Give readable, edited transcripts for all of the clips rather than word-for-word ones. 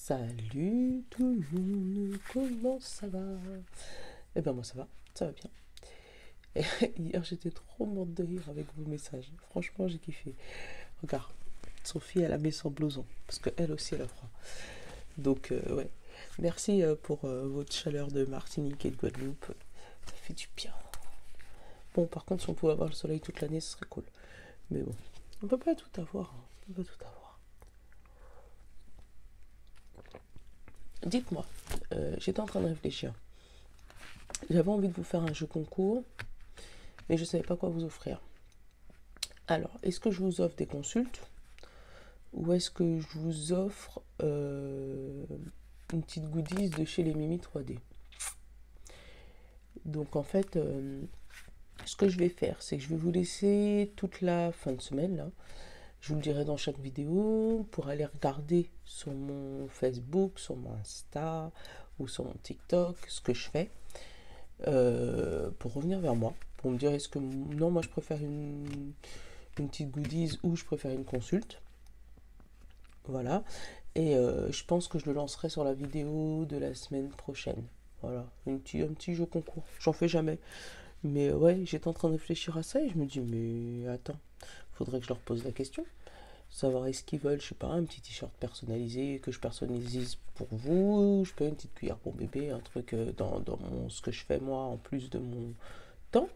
Salut tout le monde, comment ça va? Eh ben moi ça va bien. Et hier j'étais trop morte de rire avec vos messages. Franchement j'ai kiffé. Regarde, Sophie elle a mis son blouson parce qu'elle aussi elle a froid. Donc ouais, merci pour votre chaleur de Martinique et de Guadeloupe. Ça fait du bien. Bon par contre si on pouvait avoir le soleil toute l'année ce serait cool. Mais bon, on peut pas tout avoir. Hein. On peut pas tout avoir. Dites-moi, j'étais en train de réfléchir. J'avais envie de vous faire un jeu concours, mais je ne savais pas quoi vous offrir. Alors, est-ce que je vous offre des consultes ou est-ce que je vous offre une petite goodies de chez les Mimi 3D? Donc en fait, ce que je vais faire, c'est que je vais vous laisser toute la fin de semaine, là. Je vous le dirai dans chaque vidéo pour aller regarder sur mon Facebook, sur mon Insta ou sur mon TikTok ce que je fais. Pour revenir vers moi, pour me dire est-ce que non, moi je préfère une petite goodies ou je préfère une consulte. Voilà. Et je pense que je le lancerai sur la vidéo de la semaine prochaine. Voilà, un petit jeu concours. J'en fais jamais. Mais ouais, j'étais en train de réfléchir à ça et je me dis, mais attends, faudrait que je leur pose la question. Savoir est-ce qu'ils veulent, je sais pas, un petit t-shirt personnalisé que je personnalise pour vous, je peux une petite cuillère pour bébé, un truc dans ce que je fais moi en plus de mon temps.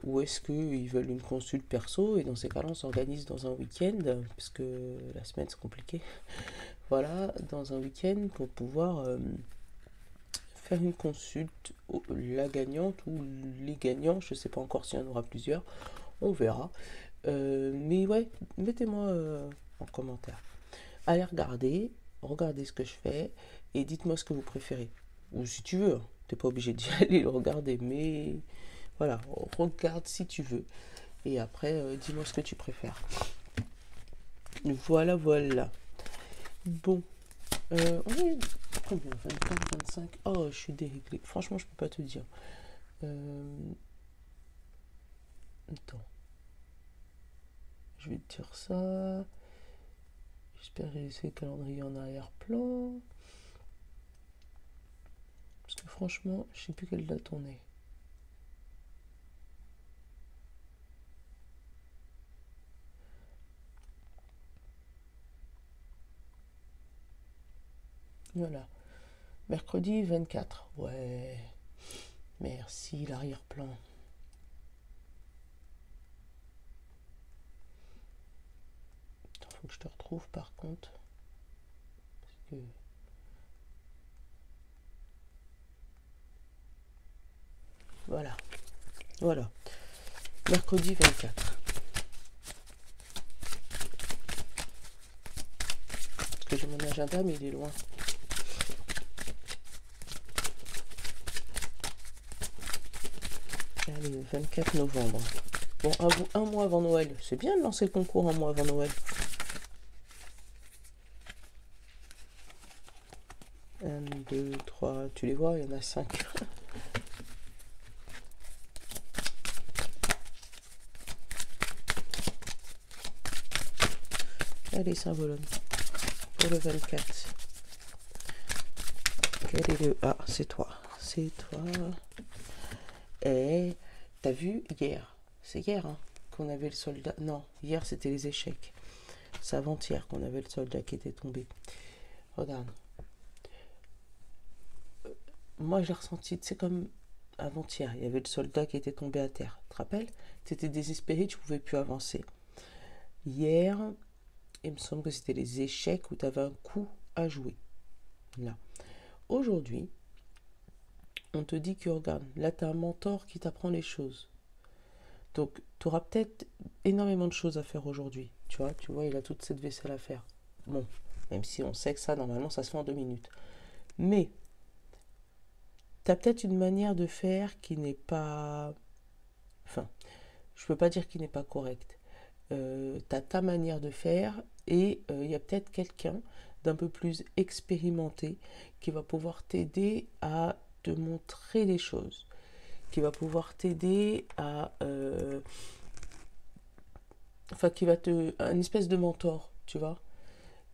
Ou est-ce qu'ils veulent une consulte perso et dans ces cas-là on s'organise dans un week-end parce que la semaine c'est compliqué. Voilà, dans un week-end pour pouvoir faire une consulte, la gagnante ou les gagnants, je sais pas encore s'il y en aura plusieurs, on verra. Mais ouais, mettez-moi en commentaire. Allez regarder, regardez ce que je fais et dites-moi ce que vous préférez. Ou si tu veux, t'es pas obligé d'y aller le regarder, mais voilà, regarde si tu veux. Et après, dis-moi ce que tu préfères. Voilà, voilà. Bon, on est combien? 24, 25. Oh, je suis déréglée. Franchement, je peux pas te dire. Attends. Je vais te dire ça. J'espère que j'ai laissé le calendrier en arrière-plan. Parce que franchement, je sais plus quelle date on est. Voilà. Mercredi 24. Ouais. Merci, l'arrière-plan. Attends, faut que je te retrouve par contre. Parce que... Voilà. Voilà. Mercredi 24. Parce que j'ai mon agenda, mais il est loin. Allez, 24 novembre. Bon, un mois avant Noël. C'est bien de lancer le concours un mois avant Noël. 1, 2, 3, tu les vois, il y en a 5. Allez, Saint-Bologne. Pour le 24. Quel est le... Ah, c'est toi. C'est toi. Et t'as vu hier? C'est hier hein, qu'on avait le soldat. Non, hier c'était les échecs. C'est avant-hier qu'on avait le soldat qui était tombé. Regarde. Moi j'ai ressenti, c'est comme avant-hier, il y avait le soldat qui était tombé à terre. Tu te rappelles? Tu étais désespéré, tu pouvais plus avancer. Hier, il me semble que c'était les échecs où tu avais un coup à jouer. Là. Aujourd'hui, on te dit que regarde, là tu as un mentor qui t'apprend les choses. Donc tu auras peut-être énormément de choses à faire aujourd'hui. Tu vois, il a toute cette vaisselle à faire. Bon, même si on sait que ça, normalement, ça se fait en 2 minutes. Mais tu as peut-être une manière de faire qui n'est pas... Enfin, je peux pas dire qu'il n'est pas correct. Tu as ta manière de faire et il y a peut-être quelqu'un d'un peu plus expérimenté qui va pouvoir t'aider à te montrer les choses, qui va pouvoir t'aider à... enfin, qui va te... un espèce de mentor, tu vois,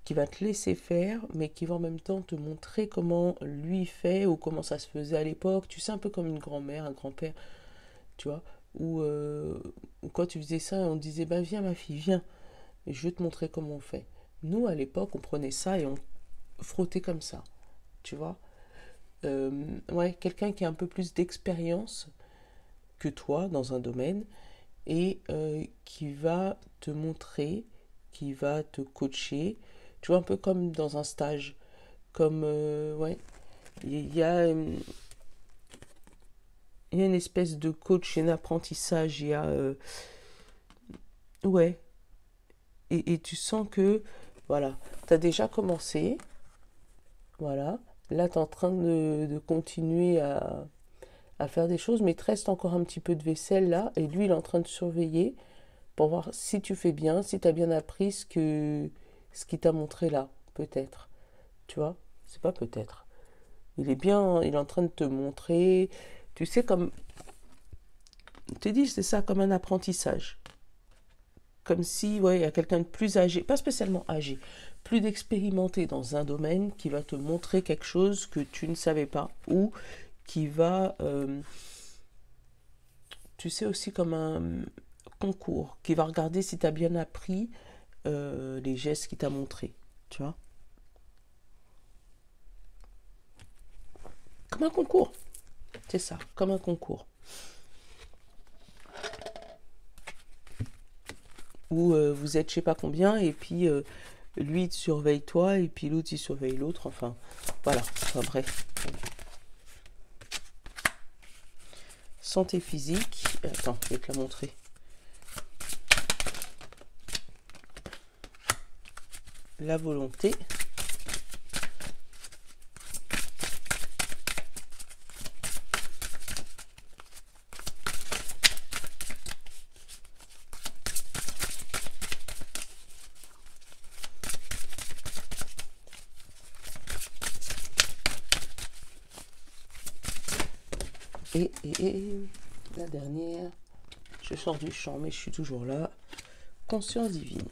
qui va te laisser faire, mais qui va en même temps te montrer comment lui fait ou comment ça se faisait à l'époque. Tu sais, un peu comme une grand-mère, un grand-père, tu vois, ou quand tu faisais ça, on te disait, bah viens ma fille, viens, et je vais te montrer comment on fait. Nous, à l'époque, on prenait ça et on frottait comme ça, tu vois. Ouais, quelqu'un qui a un peu plus d'expérience que toi dans un domaine et qui va te montrer, qui va te coacher, tu vois, un peu comme dans un stage, comme, ouais, il y a, il y a une espèce de coach, un apprentissage, il y a, ouais, et tu sens que, voilà, tu as déjà commencé, voilà, là tu es en train de continuer à faire des choses, mais il te reste encore un petit peu de vaisselle là, et lui il est en train de surveiller pour voir si tu fais bien, si tu as bien appris ce qu'il t'a montré là, peut-être, tu vois, c'est pas peut-être. Il est bien, il est en train de te montrer, tu sais, comme, je te dis, c'est ça, comme un apprentissage. Comme si, ouais, il y a quelqu'un de plus âgé, pas spécialement âgé, plus d'expérimenté dans un domaine qui va te montrer quelque chose que tu ne savais pas, ou qui va, tu sais, aussi comme un concours, qui va regarder si tu as bien appris les gestes qu'il t'a montré, tu vois. Comme un concours, c'est ça, comme un concours. Où vous êtes je sais pas combien, et puis lui il te surveille toi, et puis l'autre il surveille l'autre, enfin, voilà, enfin bref. Santé physique, attends, je vais te la montrer. La volonté. Et la dernière, je sors du champ, mais je suis toujours là. Conscience divine.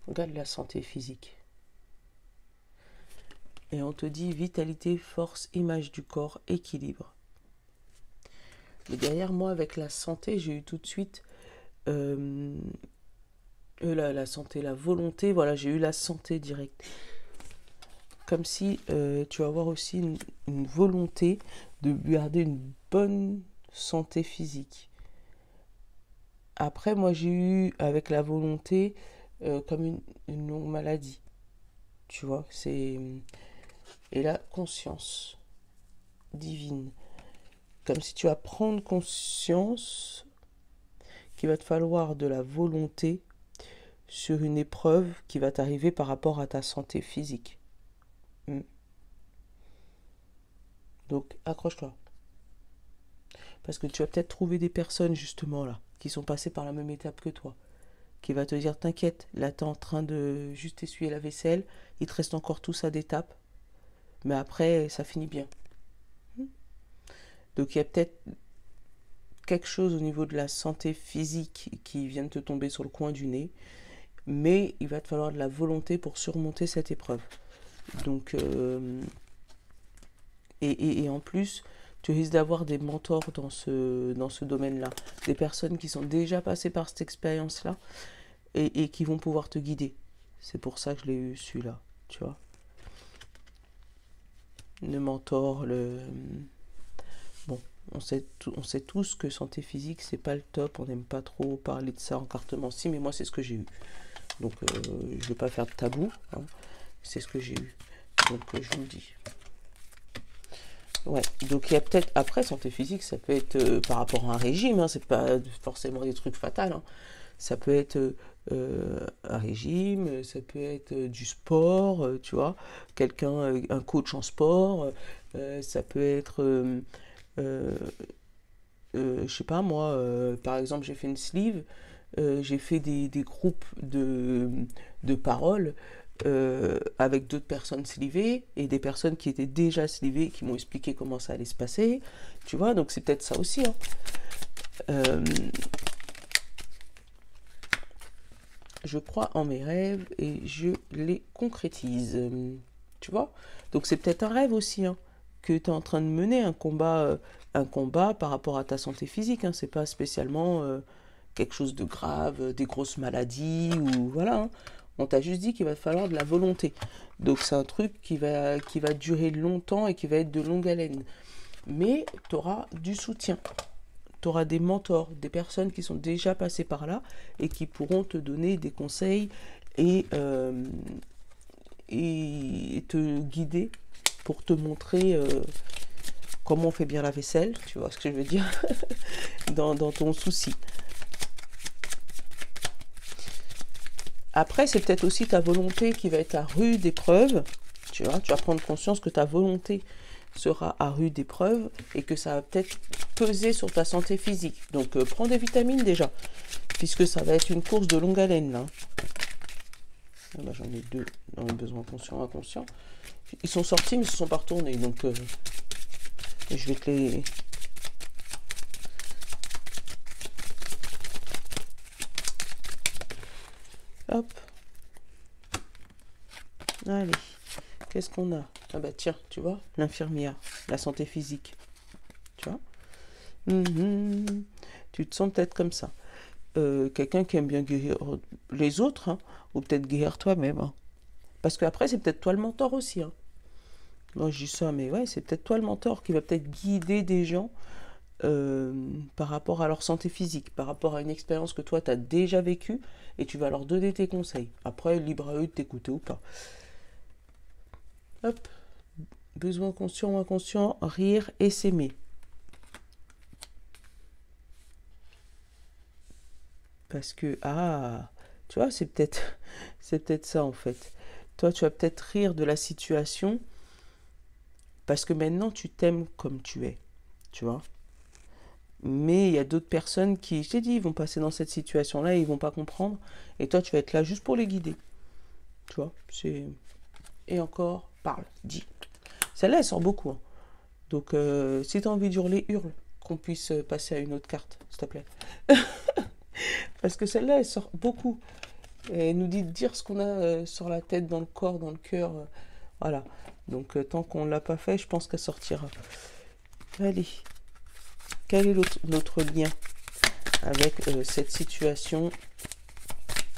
Regarde la santé physique. Et on te dit vitalité, force, image du corps, équilibre. Mais derrière moi, avec la santé, j'ai eu tout de suite la santé, la volonté, voilà, j'ai eu la santé directe. Comme si tu vas avoir aussi une volonté de garder une bonne santé physique. Après, moi, j'ai eu, avec la volonté, comme une longue maladie. Tu vois, c'est... Et la conscience divine. Comme si tu vas prendre conscience qu'il va te falloir de la volonté sur une épreuve qui va t'arriver par rapport à ta santé physique. Donc, accroche-toi. Parce que tu vas peut-être trouver des personnes, justement, là, qui sont passées par la même étape que toi, qui va te dire, t'inquiète, là, t'es en train de juste essuyer la vaisselle, il te reste encore tout ça d'étapes, mais après, ça finit bien. Donc, il y a peut-être quelque chose au niveau de la santé physique qui vient de te tomber sur le coin du nez, mais il va te falloir de la volonté pour surmonter cette épreuve. Donc, et en plus, tu risques d'avoir des mentors dans ce domaine-là, des personnes qui sont déjà passées par cette expérience-là et qui vont pouvoir te guider. C'est pour ça que je l'ai eu celui-là, tu vois. Le mentor, Bon, on sait tous que santé physique, c'est pas le top, on n'aime pas trop parler de ça en cartomancie, mais moi, c'est ce que j'ai eu. Donc, je vais pas faire de tabou, hein. C'est ce que j'ai eu. Donc, je vous le dis. Ouais, donc il y a peut-être, après, santé physique, ça peut être par rapport à un régime, hein, c'est pas forcément des trucs fatals, hein. Ça peut être un régime, ça peut être du sport, tu vois, quelqu'un, un coach en sport, ça peut être, je sais pas moi, par exemple, j'ai fait une sleeve, j'ai fait des groupes de parole avec d'autres personnes slivées et des personnes qui étaient déjà slivées qui m'ont expliqué comment ça allait se passer, tu vois, donc c'est peut-être ça aussi, hein. Euh, je crois en mes rêves et je les concrétise. Tu vois? Donc c'est peut-être un rêve aussi, hein, que tu es en train de mener un combat par rapport à ta santé physique. Hein. C'est pas spécialement quelque chose de grave, des grosses maladies ou voilà. Hein. On t'a juste dit qu'il va falloir de la volonté. Donc c'est un truc qui va durer longtemps et qui va être de longue haleine. Mais tu auras du soutien. Tu auras des mentors, des personnes qui sont déjà passées par là et qui pourront te donner des conseils et, et te guider pour te montrer comment on fait bien la vaisselle, tu vois ce que je veux dire, dans ton souci. Après, c'est peut-être aussi ta volonté qui va être à rude épreuve, tu vois, tu vas prendre conscience que ta volonté sera à rude épreuve et que ça va peut-être peser sur ta santé physique. Donc, prends des vitamines déjà, puisque ça va être une course de longue haleine, là. Ah bah, j'en ai deux dans les besoins conscients, inconscients. Ils sont sortis, mais ils ne se sont pas retournés, donc je vais te les... Hop. Allez. Qu'est-ce qu'on a? Ah bah tiens, tu vois, l'infirmière, la santé physique. Tu vois? Tu te sens peut-être comme ça. Quelqu'un qui aime bien guérir les autres, hein, ou peut-être guérir toi-même. Hein. Parce qu'après, c'est peut-être toi le mentor aussi. Hein. Moi, je dis ça, mais ouais, c'est peut-être toi le mentor qui va peut-être guider des gens par rapport à leur santé physique, par rapport à une expérience que toi, tu as déjà vécue, et tu vas leur donner tes conseils. Après, libre à eux de t'écouter ou pas. Hop. Besoin conscient ou inconscient, rire et s'aimer. Parce que, tu vois, c'est peut-être ça en fait. Toi, tu vas peut-être rire de la situation parce que maintenant, tu t'aimes comme tu es, tu vois. Mais il y a d'autres personnes qui, je t'ai dit, ils vont passer dans cette situation-là et ils vont pas comprendre. Et toi, tu vas être là juste pour les guider. Tu vois, c'est... Et encore, parle, dis. Celle-là, elle sort beaucoup. Hein. Donc, si tu as envie d'hurler, hurle. Qu'on puisse passer à une autre carte, s'il te plaît. Parce que celle-là, elle sort beaucoup. Et elle nous dit de dire ce qu'on a sur la tête, dans le corps, dans le cœur. Voilà. Donc, tant qu'on ne l'a pas fait, je pense qu'elle sortira. Allez. Quel est notre lien avec cette situation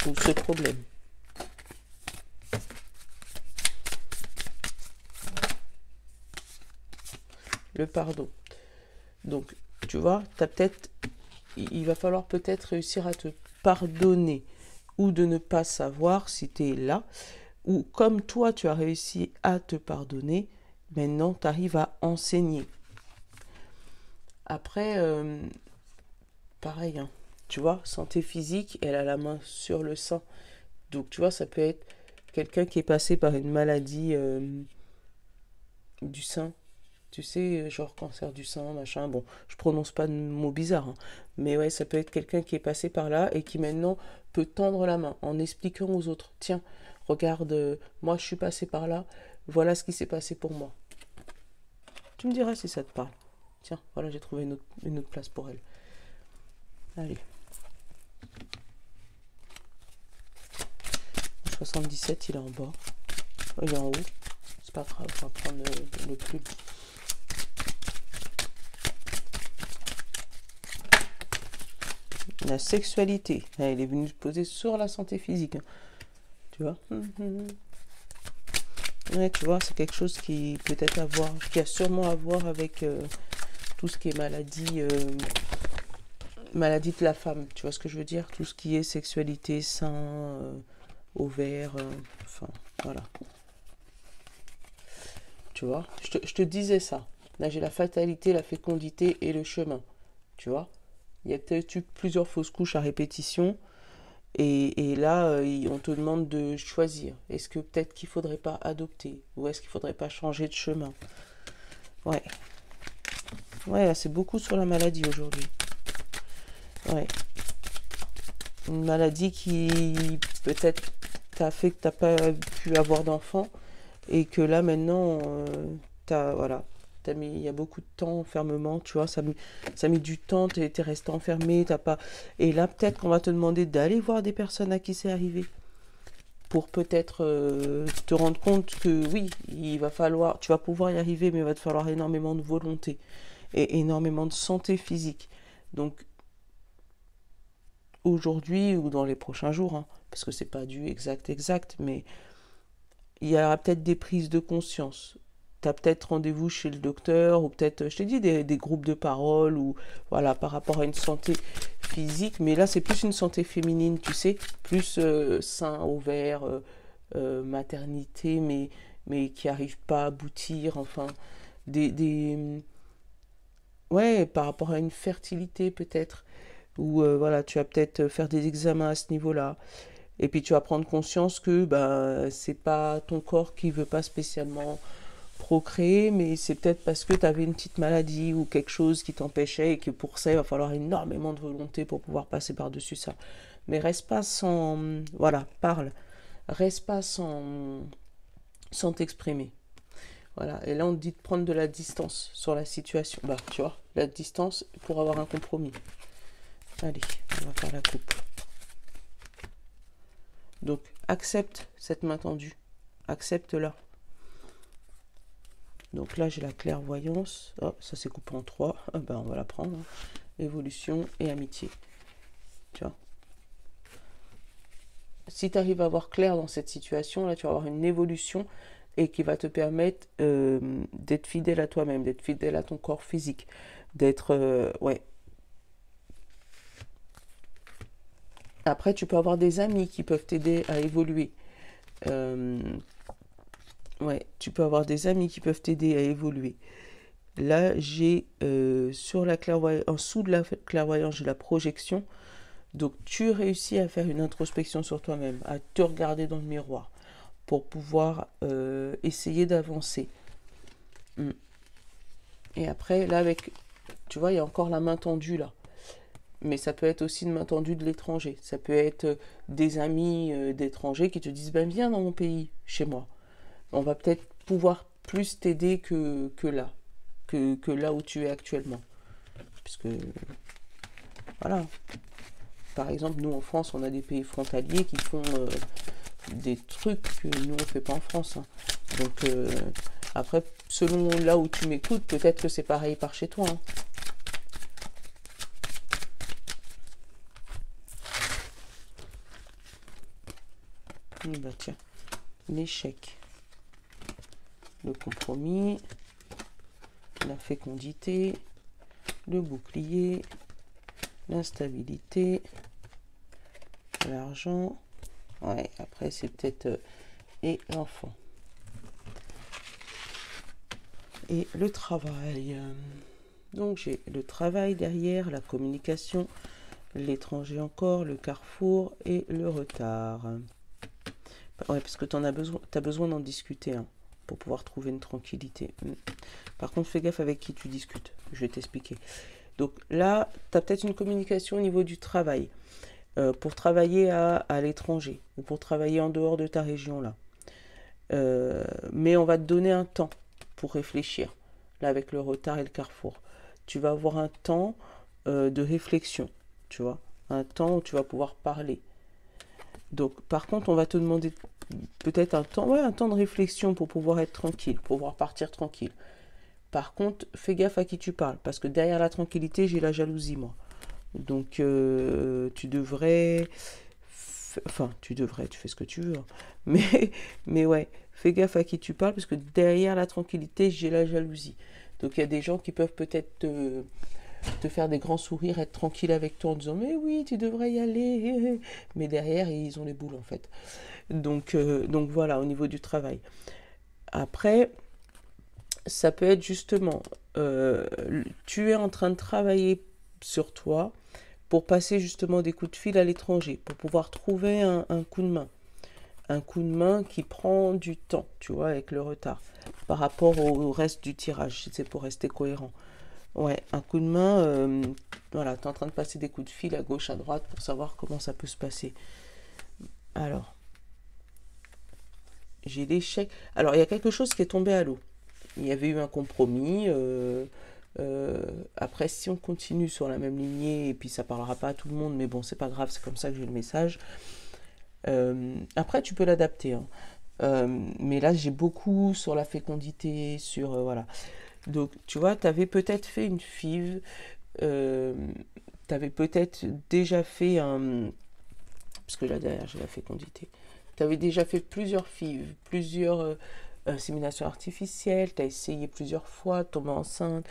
ou ce problème? Le pardon. Donc, tu vois, il va falloir peut-être réussir à te pardonner ou de ne pas savoir si tu es là, ou comme toi, tu as réussi à te pardonner, maintenant, tu arrives à enseigner. Après, pareil, hein, tu vois, santé physique, elle a la main sur le sein. Donc, tu vois, ça peut être quelqu'un qui est passé par une maladie du sein. Tu sais, genre cancer du sein, machin. Bon, je prononce pas de mots bizarres. Hein, mais ouais, ça peut être quelqu'un qui est passé par là et qui maintenant peut tendre la main en expliquant aux autres. Tiens, regarde, moi je suis passé par là. Voilà ce qui s'est passé pour moi. Tu me diras si ça te parle. Tiens, voilà, j'ai trouvé une autre place pour elle. Allez. 77, il est en bas. Il est en haut. C'est pas grave, on va prendre le plus. La sexualité. Elle est venue se poser sur la santé physique. Hein. Tu vois? Ouais, tu vois, c'est quelque chose qui peut-être qui a sûrement à voir avec tout ce qui est maladie de la femme. Tu vois ce que je veux dire? Tout ce qui est sexualité, sein, ovaire, enfin, voilà. Tu vois? Je te disais ça. Là, j'ai la fatalité, la fécondité et le chemin. Tu vois? Il y a peut-être eu plusieurs fausses couches à répétition. Et là, on te demande de choisir. Est-ce que peut-être qu'il ne faudrait pas adopter? Ou est-ce qu'il ne faudrait pas changer de chemin? Ouais. Ouais, là, c'est beaucoup sur la maladie aujourd'hui. Ouais. Une maladie qui peut-être t'a fait que tu n'as pas pu avoir d'enfant. Et que là, maintenant, t'as il y a beaucoup de temps, enfermement, tu vois, ça a mis du temps, t'es resté enfermé, t'as pas... Et là, peut-être qu'on va te demander d'aller voir des personnes à qui c'est arrivé pour peut-être te rendre compte que oui, il va falloir, tu vas pouvoir y arriver, mais il va te falloir énormément de volonté et énormément de santé physique. Donc, aujourd'hui ou dans les prochains jours, hein, parce que c'est pas du exact, mais il y aura peut-être des prises de conscience. Tu as peut-être rendez-vous chez le docteur, ou peut-être, je t'ai dit, des groupes de parole, ou voilà, par rapport à une santé physique, mais là c'est plus une santé féminine, tu sais, plus sein, ovaire, maternité, mais qui n'arrive pas à aboutir, enfin, des... Ouais, par rapport à une fertilité peut-être, ou voilà, tu vas peut-être faire des examens à ce niveau-là. Et puis tu vas prendre conscience que bah, c'est pas ton corps qui veut pas spécialement procréer, mais c'est peut-être parce que tu avais une petite maladie ou quelque chose qui t'empêchait et que pour ça, il va falloir énormément de volonté pour pouvoir passer par-dessus ça. Mais reste pas sans... Voilà, parle. Reste pas sans t'exprimer. Voilà. Et là, on te dit de prendre de la distance sur la situation. Bah, tu vois, la distance pour avoir un compromis. Allez, on va faire la coupe. Donc, accepte cette main tendue. Accepte-la. Donc là, j'ai la clairvoyance. Oh, ça s'est coupé en 3. Ah ben, on va la prendre. Évolution et amitié. Tu vois. Si tu arrives à voir clair dans cette situation, là, tu vas avoir une évolution et qui va te permettre d'être fidèle à toi-même, d'être fidèle à ton corps physique, d'être... ouais. Après, tu peux avoir des amis qui peuvent t'aider à évoluer. Ouais, tu peux avoir des amis qui peuvent t'aider à évoluer. Là, j'ai sur la clairvoyance, en dessous de la clairvoyance, j'ai la projection. Donc, tu réussis à faire une introspection sur toi-même, à te regarder dans le miroir pour pouvoir essayer d'avancer. Et après, là, avec, tu vois, il y a encore la main tendue là. Mais ça peut être aussi une main tendue de l'étranger. Ça peut être des amis d'étrangers qui te disent, ben viens dans mon pays, chez moi. On va peut-être pouvoir plus t'aider que là, que là où tu es actuellement. Puisque, voilà. Par exemple, nous en France, on a des pays frontaliers qui font des trucs que nous on fait pas en France. Hein. Donc, après, selon là où tu m'écoutes, peut-être que c'est pareil par chez toi. Hein. Bah tiens, l'échec, le compromis, la fécondité, le bouclier, l'instabilité, l'argent. Ouais, après c'est peut-être et l'enfant. Et le travail. Donc j'ai le travail derrière, la communication, l'étranger encore, le carrefour et le retard. Ouais, parce que tu as besoin d'en discuter hein, pour pouvoir trouver une tranquillité. Par contre, fais gaffe avec qui tu discutes. Je vais t'expliquer. Donc là, tu as peut-être une communication au niveau du travail. Pour travailler à l'étranger ou pour travailler en dehors de ta région là. Mais on va te donner un temps pour réfléchir. Là, avec le retard et le carrefour. Tu vas avoir un temps de réflexion, tu vois. Un temps où tu vas pouvoir parler. Donc, par contre, on va te demander peut-être un temps de réflexion pour pouvoir être tranquille, pour pouvoir partir tranquille. Par contre, fais gaffe à qui tu parles, parce que derrière la tranquillité, j'ai la jalousie, moi. Donc, tu devrais... Enfin, tu fais ce que tu veux. Hein. Mais ouais, fais gaffe à qui tu parles, parce que derrière la tranquillité, j'ai la jalousie. Donc, il y a des gens qui peuvent peut-être te faire des grands sourires, être tranquille avec toi en disant mais oui tu devrais y aller, mais derrière ils ont les boules en fait. Donc voilà au niveau du travail. Après ça peut être justement tu es en train de travailler sur toi pour passer justement des coups de fil à l'étranger, pour pouvoir trouver un coup de main. Un coup de main qui prend du temps, tu vois, avec le retard, par rapport au reste du tirage, c'est pour rester cohérent. Ouais, un coup de main, voilà, tu es en train de passer des coups de fil à gauche, à droite pour savoir comment ça peut se passer. Alors, j'ai l'échec. Alors, il y a quelque chose qui est tombé à l'eau. il y avait eu un compromis. Après, si on continue sur la même lignée, et puis ça parlera pas à tout le monde, mais bon, c'est pas grave, c'est comme ça que j'ai le message. Après, tu peux l'adapter, hein. Mais là, j'ai beaucoup sur la fécondité, sur voilà. Donc, tu vois, tu avais peut-être fait une FIV, tu avais peut-être déjà fait un. Parce que là, derrière, j'ai la fécondité. Tu avais déjà fait plusieurs FIV, plusieurs inséminations artificielles, tu as essayé plusieurs fois de tomber enceinte,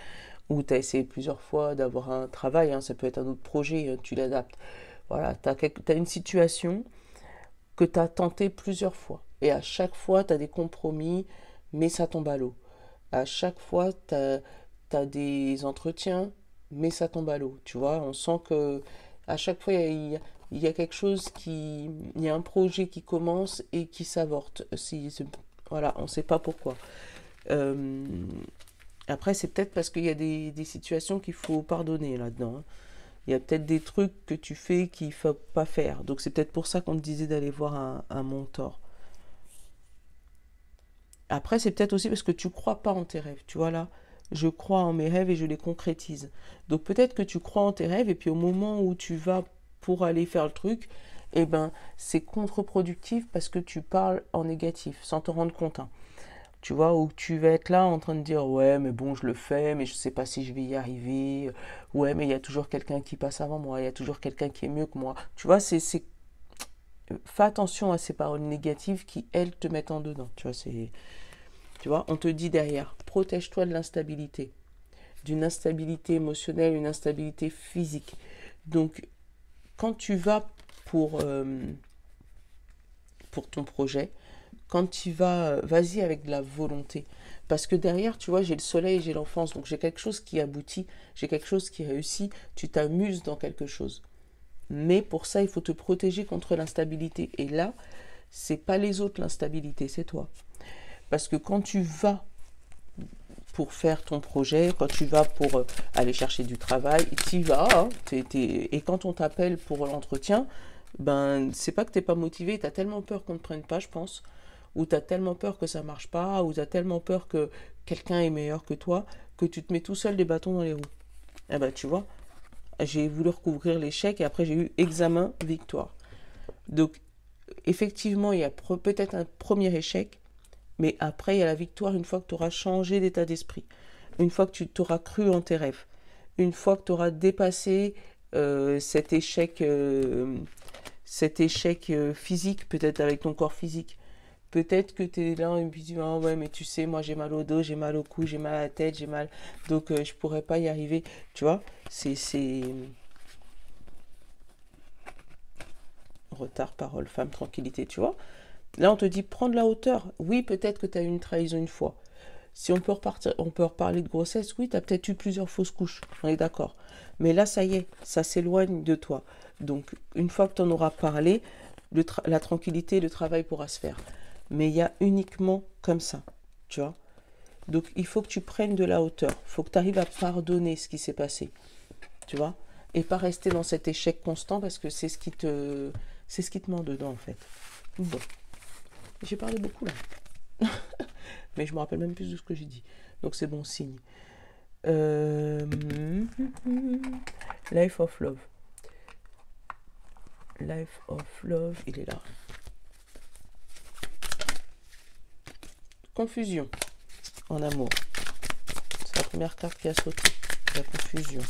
ou tu as essayé plusieurs fois d'avoir un travail, hein, ça peut être un autre projet, hein, tu l'adaptes. Voilà, tu as une situation que tu as tenté plusieurs fois. Et à chaque fois, tu as des compromis, mais ça tombe à l'eau. À chaque fois, tu as des entretiens, mais ça tombe à l'eau. Tu vois, on sent que à chaque fois, il y a quelque chose qui. Il y a un projet qui commence et qui s'avorte. Voilà, on ne sait pas pourquoi. Euh, Après, c'est peut-être parce qu'il y a des situations qu'il faut pardonner là-dedans, hein. Il y a peut-être des trucs que tu fais qu'il ne faut pas faire. Donc c'est peut-être pour ça qu'on te disait d'aller voir un mentor. Après, c'est peut-être aussi parce que tu crois pas en tes rêves. Tu vois là, je crois en mes rêves et je les concrétise. Donc peut-être que tu crois en tes rêves et puis au moment où tu vas pour aller faire le truc, eh ben c'est contre-productif parce que tu parles en négatif sans te rendre compte, hein. Tu vois, où tu vas être là en train de dire ouais mais bon je le fais mais je sais pas si je vais y arriver, ouais mais il y a toujours quelqu'un qui passe avant moi, il y a toujours quelqu'un qui est mieux que moi. Tu vois, fais attention à ces paroles négatives qui elles te mettent en dedans. Tu vois, on te dit derrière, protège-toi de l'instabilité, d'une instabilité émotionnelle, une instabilité physique. Donc quand tu vas pour, euh, pour ton projet, quand tu vas, vas-y avec de la volonté. Parce que derrière, tu vois, j'ai le soleil, j'ai l'enfance, donc j'ai quelque chose qui aboutit, j'ai quelque chose qui réussit, tu t'amuses dans quelque chose. Mais pour ça, il faut te protéger contre l'instabilité. Et là, c'est pas les autres l'instabilité, c'est toi. Parce que quand tu vas pour faire ton projet, quand tu vas pour aller chercher du travail, tu y vas, hein, et quand on t'appelle pour l'entretien, ben c'est pas que t'es pas motivé, tu as tellement peur qu'on ne te prenne pas, je pense, ou tu as tellement peur que ça marche pas, ou tu as tellement peur que quelqu'un est meilleur que toi, que tu te mets tout seul des bâtons dans les roues. Eh ben tu vois, j'ai voulu recouvrir l'échec et après j'ai eu examen, victoire. Donc effectivement, il y a peut-être un premier échec, mais après, il y a la victoire une fois que tu auras changé d'état d'esprit, une fois que tu t'auras cru en tes rêves, une fois que tu auras dépassé cet échec physique, peut-être avec ton corps physique. Peut-être que tu es là et puis tu dis, ah ouais, mais tu sais, moi j'ai mal au dos, j'ai mal au cou, j'ai mal à la tête, j'ai mal, donc je pourrais pas y arriver. Tu vois, c'est retard, parole, femme, tranquillité, tu vois. Là, on te dit, prends de la hauteur. Oui, peut-être que tu as eu une trahison une fois. Si on peut repartir, on peut reparler de grossesse, oui, tu as peut-être eu plusieurs fausses couches, on est d'accord. Mais là, ça y est, ça s'éloigne de toi. Donc, une fois que tu en auras parlé, la tranquillité, le travail pourra se faire. Mais il y a uniquement comme ça, tu vois. Donc, il faut que tu prennes de la hauteur. Il faut que tu arrives à pardonner ce qui s'est passé, tu vois. Et pas rester dans cet échec constant parce que c'est ce qui te ment dedans, en fait. Bon, j'ai parlé beaucoup là. Mais je me rappelle même plus de ce que j'ai dit. Donc c'est bon signe. Euh, Life of Love. Life of Love, il est là. Confusion en amour. C'est la première carte qui a sauté. La confusion.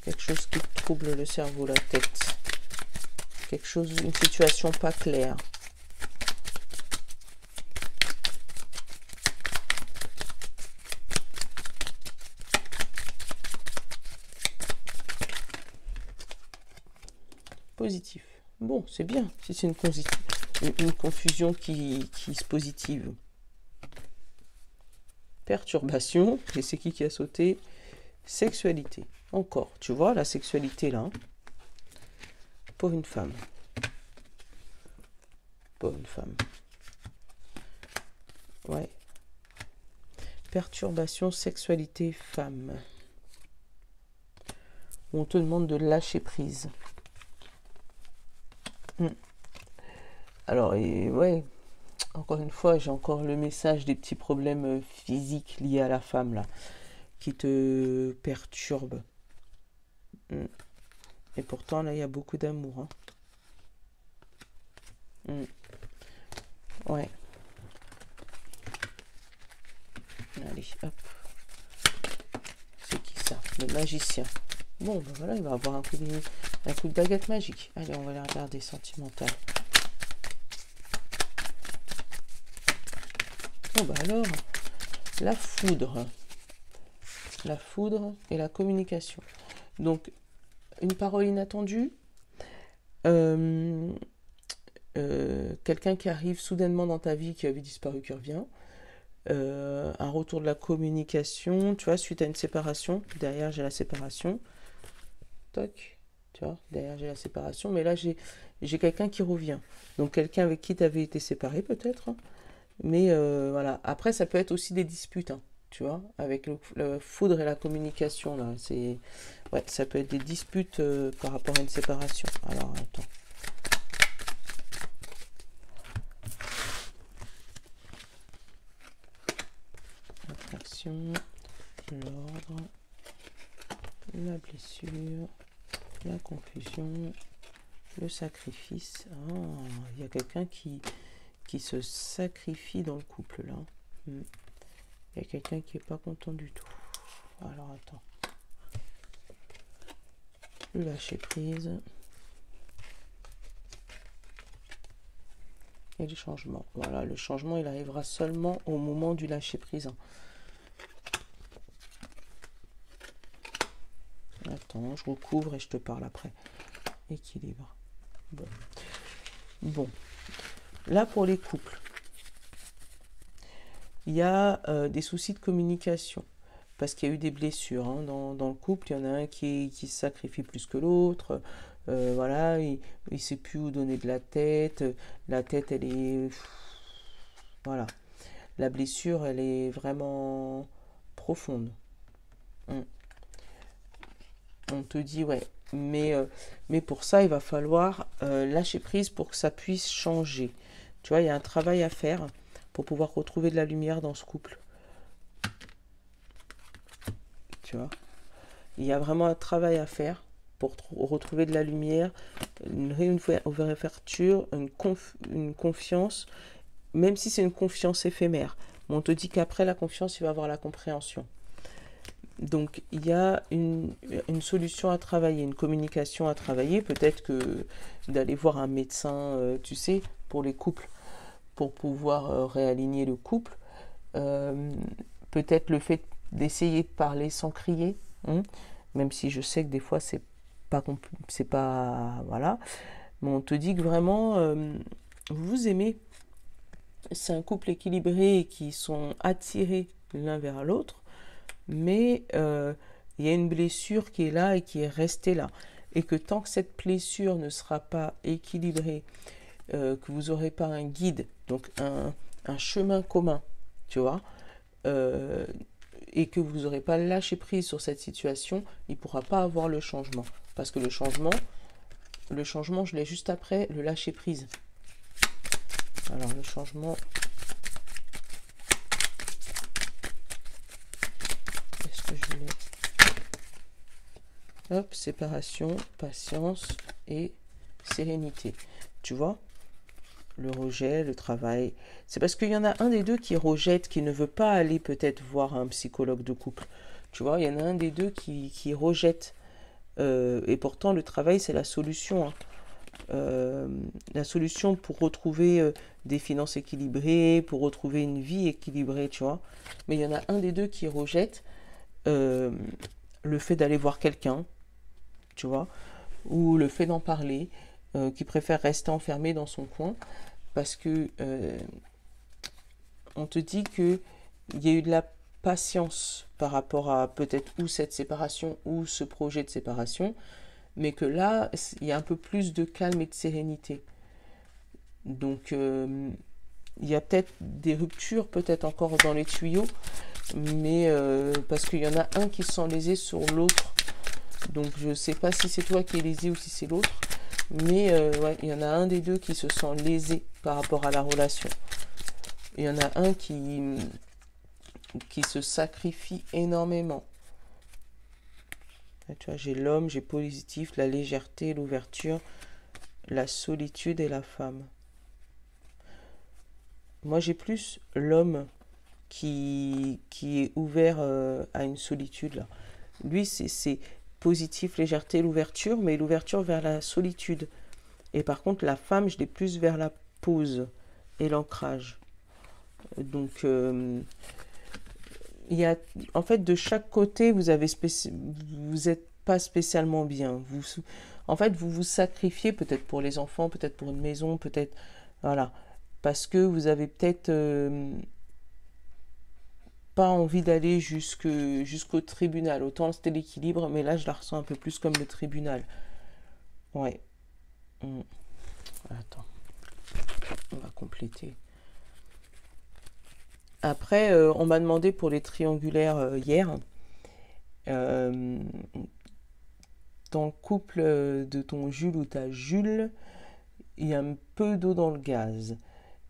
Quelque chose qui trouble le cerveau, la tête. Quelque chose, une situation pas claire. Positif. Bon, c'est bien si c'est une confusion qui se positive. Perturbation, et c'est qui a sauté? Sexualité. Encore, tu vois, la sexualité là, hein, pour une femme. Pour une femme. Ouais. Perturbation, sexualité, femme. On te demande de lâcher prise. Alors, ouais, Encore une fois, j'ai encore le message des petits problèmes physiques liés à la femme, là, qui te perturbent. Mm. Et pourtant, là, il y a beaucoup d'amour. Hein. Ouais. Allez, hop. C'est qui ça? Le magicien. Bon, ben voilà, il va avoir un coup de baguette magique. Allez, on va la regarder, sentimentale. Bon, bah alors, la foudre. La foudre et la communication. Donc, une parole inattendue. Quelqu'un qui arrive soudainement dans ta vie, qui avait disparu, qui revient. Un retour de la communication, tu vois, suite à une séparation. Derrière, j'ai la séparation. Toc, tu vois, derrière, j'ai la séparation. Mais là, j'ai quelqu'un qui revient. Donc, quelqu'un avec qui tu avais été séparé, peut-être. Mais voilà. Après, ça peut être aussi des disputes, hein, tu vois, avec le foudre et la communication, là. Ouais, ça peut être des disputes par rapport à une séparation. Alors, attends. L'ordre, la blessure, la confusion, le sacrifice. Ah, il y a quelqu'un qui se sacrifie dans le couple là. Il y a quelqu'un qui n'est pas content du tout. Alors attends. Le lâcher prise. Et le changement. Voilà, le changement il arrivera seulement au moment du lâcher prise. Attends, je recouvre et je te parle après. Équilibre. Bon. Là, pour les couples, il y a des soucis de communication. Parce qu'il y a eu des blessures. Hein. Dans le couple, il y en a un qui se sacrifie plus que l'autre. Voilà, il ne sait plus où donner de la tête. La tête, elle est... Voilà. La blessure, elle est vraiment profonde. On te dit, ouais, mais pour ça, il va falloir lâcher prise pour que ça puisse changer. Tu vois, il y a un travail à faire pour pouvoir retrouver de la lumière dans ce couple. Tu vois, il y a vraiment un travail à faire pour retrouver de la lumière, une réouverture, une confiance, même si c'est une confiance éphémère. Mais on te dit qu'après la confiance, il va y avoir la compréhension. Donc, il y a une solution à travailler, une communication à travailler. Peut-être que d'aller voir un médecin, tu sais, pour les couples, pour pouvoir réaligner le couple. Peut-être le fait d'essayer de parler sans crier, hein, même si je sais que des fois, c'est pas... Voilà. Mais on te dit que vraiment, vous vous aimez. C'est un couple équilibré et qui sont attirés l'un vers l'autre. Mais il y a une blessure qui est là et qui est restée là. Et que tant que cette blessure ne sera pas équilibrée, que vous n'aurez pas un guide, donc un chemin commun, tu vois, et que vous n'aurez pas lâché prise sur cette situation, il ne pourra pas avoir le changement. Parce que le changement, je l'ai juste après le lâcher prise. Alors le changement... Hop, séparation, patience et sérénité. Tu vois, le rejet, le travail. C'est parce qu'il y en a un des deux qui rejette, qui ne veut pas aller peut-être voir un psychologue de couple. Tu vois, il y en a un des deux qui rejette. Et pourtant, le travail, c'est la solution. Hein. La solution pour retrouver des finances équilibrées, pour retrouver une vie équilibrée, tu vois. Mais il y en a un des deux qui rejette le fait d'aller voir quelqu'un, tu vois, ou le fait d'en parler, qui préfère rester enfermé dans son coin, parce que on te dit qu'il y a eu de la patience par rapport à peut-être ou cette séparation ou ce projet de séparation, mais que là, il y a un peu plus de calme et de sérénité. Donc, il y a peut-être des ruptures, peut-être encore dans les tuyaux, mais parce qu'il y en a un qui se sent lésé sur l'autre. Donc, je ne sais pas si c'est toi qui es lésé ou si c'est l'autre, mais ouais, il y en a un des deux qui se sent lésé par rapport à la relation. il y en a un qui se sacrifie énormément. Là, tu vois, j'ai l'homme, j'ai positif, la légèreté, l'ouverture, la solitude et la femme. Moi, j'ai plus l'homme qui est ouvert à une solitude, là. Lui, c'est positif, légèreté, l'ouverture, mais l'ouverture vers la solitude. Et par contre, la femme, je l'ai plus vers la pause et l'ancrage. Donc, il y a, en fait, de chaque côté, vous n'êtes pas spécialement bien. En fait, vous vous sacrifiez peut-être pour les enfants, peut-être pour une maison, peut-être, voilà, parce que vous avez peut-être pas envie d'aller jusqu'au tribunal. Autant c'était l'équilibre, mais là, je la ressens un peu plus comme le tribunal. Ouais. Attends, on va compléter. Après, on m'a demandé pour les triangulaires hier. Dans le couple de ton Jules ou ta Jules, il y a un peu d'eau dans le gaz.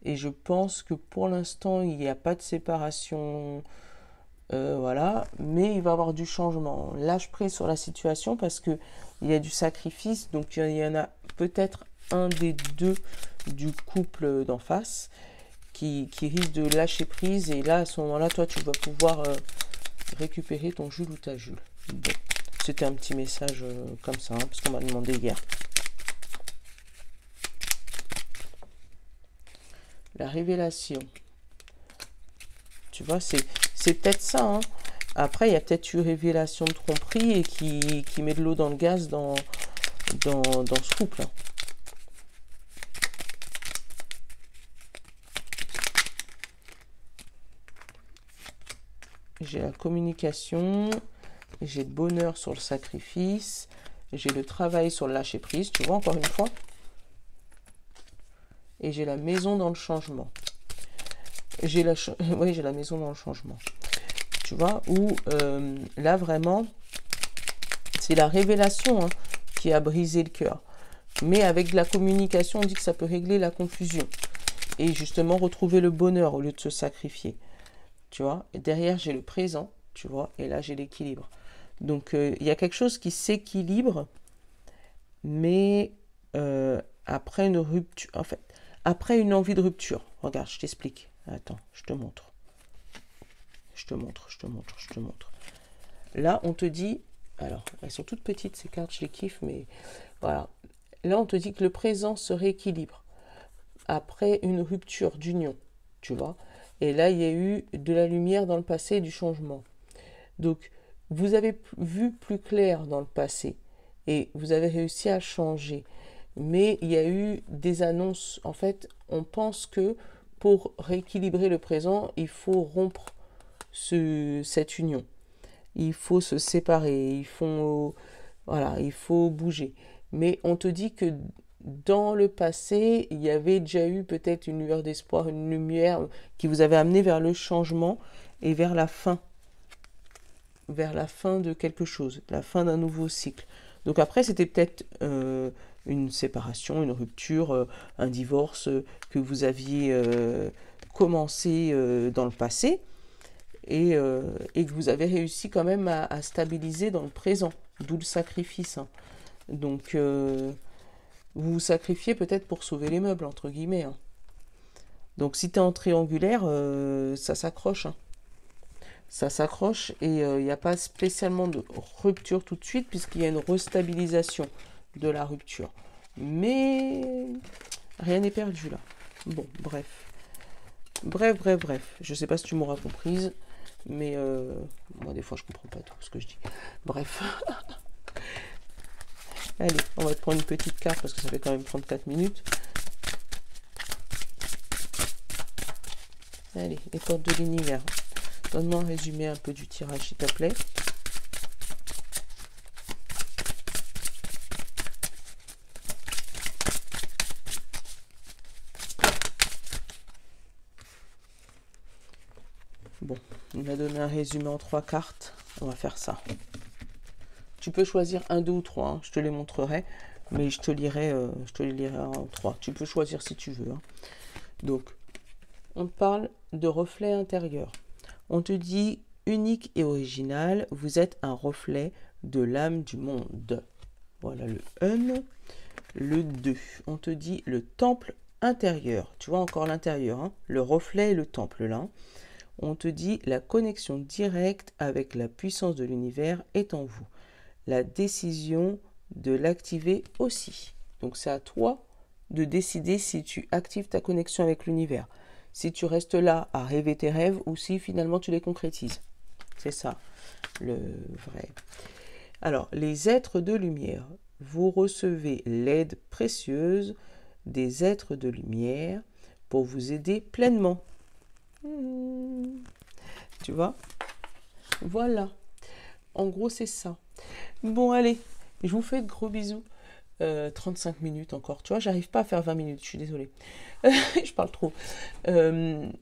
Et je pense que pour l'instant, il n'y a pas de séparation. Voilà, mais il va y avoir du changement. Lâche prise sur la situation parce que il y a du sacrifice. Donc il y en a peut-être un des deux du couple d'en face qui risque de lâcher prise. Et là, à ce moment-là, toi, tu vas pouvoir récupérer ton Jules ou ta Jules. Bon, c'était un petit message comme ça, parce qu'on m'a demandé hier. La révélation. Tu vois, c'est peut-être ça. Hein. Après, il y a peut-être eu révélation de tromperie et qui met de l'eau dans le gaz dans ce couple. Hein. J'ai la communication, j'ai le bonheur sur le sacrifice, j'ai le travail sur le lâcher prise, tu vois, encore une fois. Et j'ai la maison dans le changement. J'ai la maison dans le changement. Tu vois, où là vraiment, c'est la révélation hein, qui a brisé le cœur. Mais avec de la communication, on dit que ça peut régler la confusion. Et justement, retrouver le bonheur au lieu de se sacrifier. Tu vois, et derrière, j'ai le présent, tu vois, et là, j'ai l'équilibre. Donc, il y a quelque chose qui s'équilibre, mais après une rupture, en fait, après une envie de rupture. Regarde, je t'explique. Attends, je te montre. Je te montre. Là, on te dit, alors, elles sont toutes petites, ces cartes, je les kiffe, mais voilà. Là, on te dit que le présent se rééquilibre après une rupture d'union, tu vois. Et là, il y a eu de la lumière dans le passé et du changement. Donc, vous avez vu plus clair dans le passé et vous avez réussi à changer. Mais il y a eu des annonces. En fait, on pense que pour rééquilibrer le présent, il faut rompre cette union. Il faut se séparer. Il faut bouger. Mais on te dit que dans le passé, il y avait déjà eu peut-être une lueur d'espoir, une lumière qui vous avait amené vers le changement et vers la fin de quelque chose, la fin d'un nouveau cycle. Donc après, c'était peut-être une séparation, une rupture, un divorce que vous aviez commencé dans le passé et que vous avez réussi quand même à stabiliser dans le présent, d'où le sacrifice. Hein. Donc, vous vous sacrifiez peut-être pour sauver les meubles, entre guillemets. Hein. Donc, si tu es en triangulaire, ça s'accroche. Hein. Ça s'accroche et il n'y a pas spécialement de rupture tout de suite puisqu'il y a une restabilisation de la rupture. Mais rien n'est perdu là. Bon, bref. Je ne sais pas si tu m'auras comprise, mais moi des fois je comprends pas tout ce que je dis. Bref. Allez, on va te prendre une petite carte parce que ça fait quand même 34 minutes. Allez, les portes de l'univers. Donne-moi un résumé un peu du tirage, s'il te plaît. Bon, il m'a donné un résumé en 3 cartes. On va faire ça. Tu peux choisir 1, 2 ou 3. Hein. Je te les montrerai. Mais je te les lirai en 3. Tu peux choisir si tu veux. Hein. Donc, on parle de reflet intérieur. On te dit unique et original, vous êtes un reflet de l'âme du monde. Voilà le 1. Le 2, on te dit le temple intérieur. Tu vois encore l'intérieur, hein, le reflet et le temple là. On te dit la connexion directe avec la puissance de l'univers est en vous. La décision de l'activer aussi. Donc c'est à toi de décider si tu actives ta connexion avec l'univers. Si tu restes là à rêver tes rêves ou si finalement tu les concrétises. C'est ça, le vrai. Alors, les êtres de lumière. Vous recevez l'aide précieuse des êtres de lumière pour vous aider pleinement. Tu vois? Voilà. En gros, c'est ça. Bon, allez, je vous fais de gros bisous. 35 minutes encore. Tu vois, j'arrive pas à faire 20 minutes, je suis désolée. Je parle trop.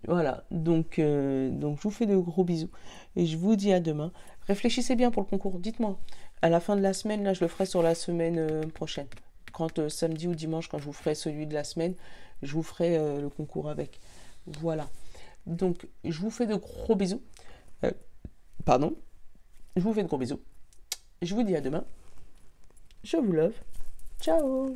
Voilà, donc je vous fais de gros bisous. Et je vous dis à demain. Réfléchissez bien pour le concours. Dites-moi, à la fin de la semaine, là, je le ferai sur la semaine prochaine. Quand samedi ou dimanche, quand je vous ferai celui de la semaine, je vous ferai le concours avec. Voilà. Donc, je vous fais de gros bisous. Pardon. Je vous fais de gros bisous. Je vous dis à demain. Je vous love. Ciao